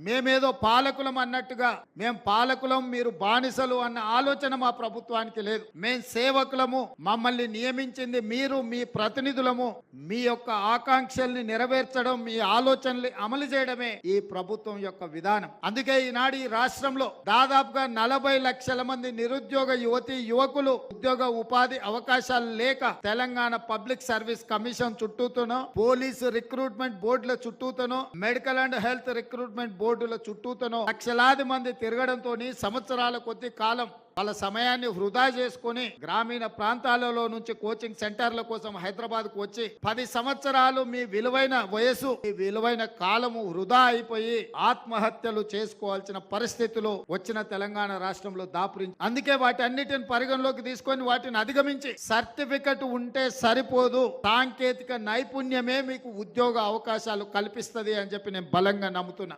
మేమేదో పాలకులం అన్నట్టుగా మేం పాలకులం మీరు బానిసలు అన్న ఆలోచన మా ప్రభుత్వానికి లేదు. మేం సేవకులము, మమ్మల్ని నియమించింది మీరు, మీ ప్రతినిధులము. మీ యొక్క ఆకాంక్షల్ని నెరవేర్చడం, మీ ఆలోచనల్ని అమలు చేయడమే ఈ ప్రభుత్వం యొక్క విధానం. అందుకే ఈనాడు ఈ రాష్ట్రంలో దాదాపుగా 40 లక్షల మంది నిరుద్యోగ యువతి యువకులు ఉద్యోగ ఉపాధి అవకాశాలు లేక తెలంగాణ పబ్లిక్ సర్వీస్ కమిషన్ చుట్టూతోనో, పోలీసు రిక్రూట్మెంట్ బోర్డుల చుట్టూతోనో, మెడికల్ అండ్ హెల్త్ రిక్రూట్మెంట్ బోర్డుల చుట్టూతోనో లక్షలాది మంది తిరగడంతో సంవత్సరాల కొద్ది కాలం వాళ్ళ సమయాన్ని వృధా చేసుకుని గ్రామీణ ప్రాంతాలలో నుంచి కోచింగ్ సెంటర్ల కోసం హైదరాబాద్ కు వచ్చి 10 సంవత్సరాలు మీ విలువైన వయసు, మీ విలువైన కాలము వృధా అయిపోయి ఆత్మహత్యలు చేసుకోవాల్సిన పరిస్థితులు వచ్చిన తెలంగాణ రాష్ట్రంలో దాపురించి. అందుకే వాటి అన్నిటిని పరిగణలోకి తీసుకొని వాటిని అధిగమించి సర్టిఫికెట్ ఉంటే సరిపోదు, సాంకేతిక నైపుణ్యమే మీకు ఉద్యోగ అవకాశాలు కల్పిస్తుంది అని చెప్పి నేను బలంగా నమ్ముతున్నా.